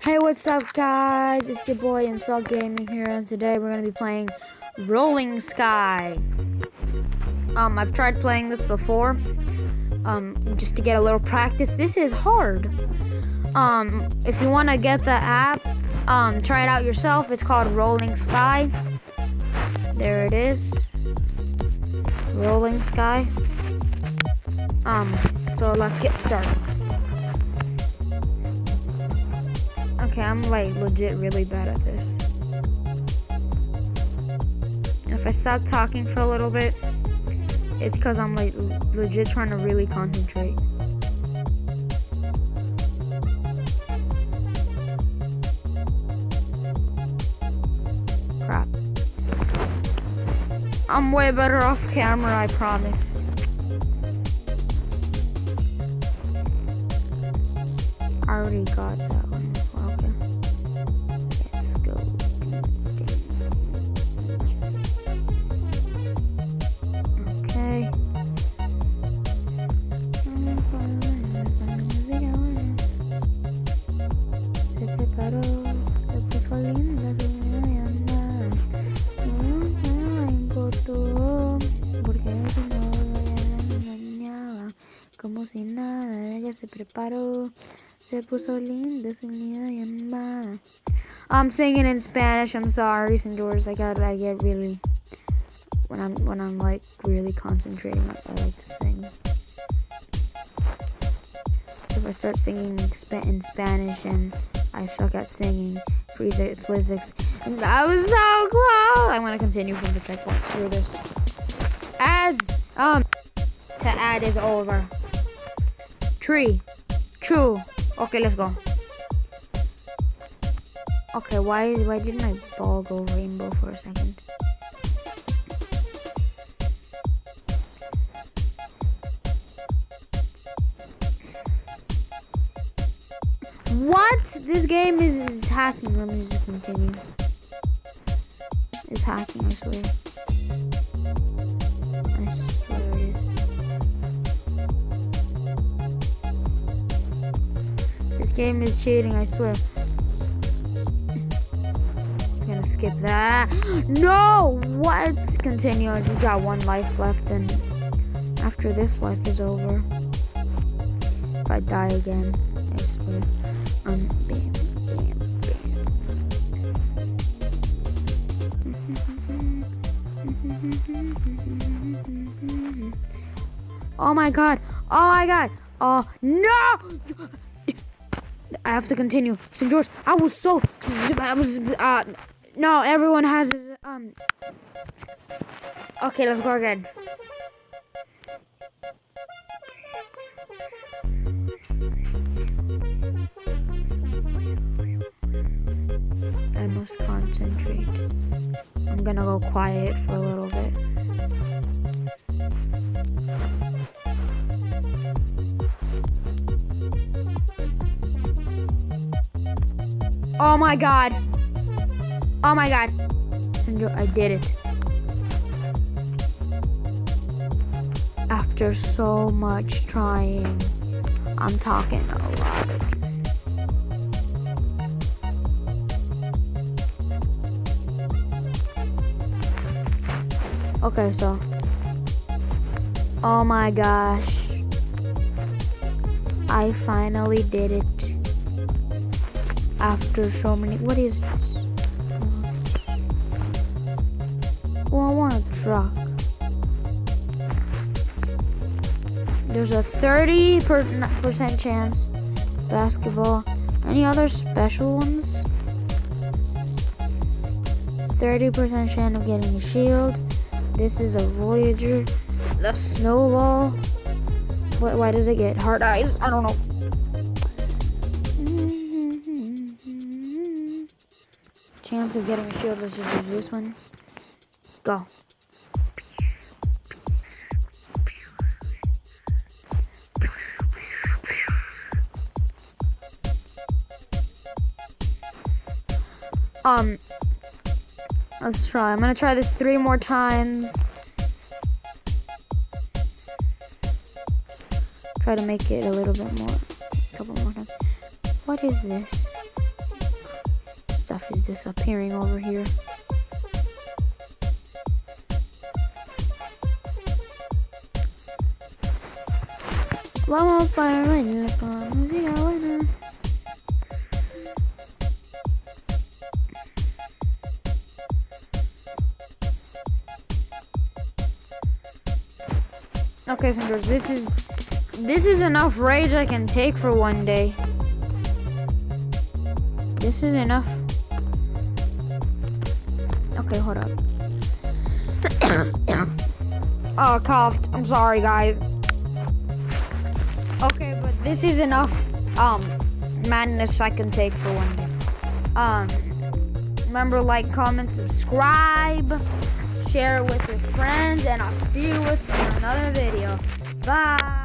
Hey, what's up, guys? It's your boy Incel Gaming here, and today we're gonna be playing Rolling Sky. I've tried playing this before, just to get a little practice. This is hard. If you wanna get the app, try it out yourself. It's called Rolling Sky. There it is, Rolling Sky. So let's get started. Okay, I'm like legit really bad at this. If I stop talking for a little bit, it's because I'm like legit trying to really concentrate. Crap. I'm way better off camera, I promise. I already got that one. Okay. Let's go. Okay. Se preparó, se puso linda, no importó, porque no engañaba, como si nada, ella se preparó. Se puso linda su llamada. I'm singing in Spanish. I'm sorry, Senores. I get really when I'm like really concentrating. I like to sing. If I start singing in Spanish and I suck at singing physics, and that was so close. I'm gonna continue from the checkpoint. Screw this. Ads. To add is over. Tree. True. Okay, let's go. Okay, why didn't my ball go rainbow for a second? What? This game is hacking. Let me just continue. It's hacking, I swear. I swear it is. This game is cheating, I swear. I'm gonna skip that. No! What? Continue. You got one life left, and after this life is over, if I die again, I swear. Bam, bam, bam. Oh my god! Oh my god! Oh no! I have to continue. St. George, no, everyone has his, Okay, let's go again. I must concentrate. I'm gonna go quiet for a little bit. Oh my god. Oh my god. I did it. After so much trying, I'm talking a lot. Okay, so. Oh my gosh. I finally did it. After so many, what is this? Oh, I want a truck. There's a 30% chance. Basketball. Any other special ones? 30% chance of getting a shield. This is a Voyager. The snowball. Why does it get hard eyes? I don't know. Chance of getting a shield, let's just do this one. Go. Let's try. I'm gonna try this 3 more times. Try to make it a little bit more. A couple more times. What is this? stuff is disappearing over here. Vamos para el baile con música buena. Okay, Sanders, this is enough rage I can take for one day. This is enough. Okay, hold up. Oh, coughed. I'm sorry, guys. Okay, but this is enough madness I can take for one day. Remember, like, comment, subscribe, share it with your friends, and I'll see you with another video. Bye.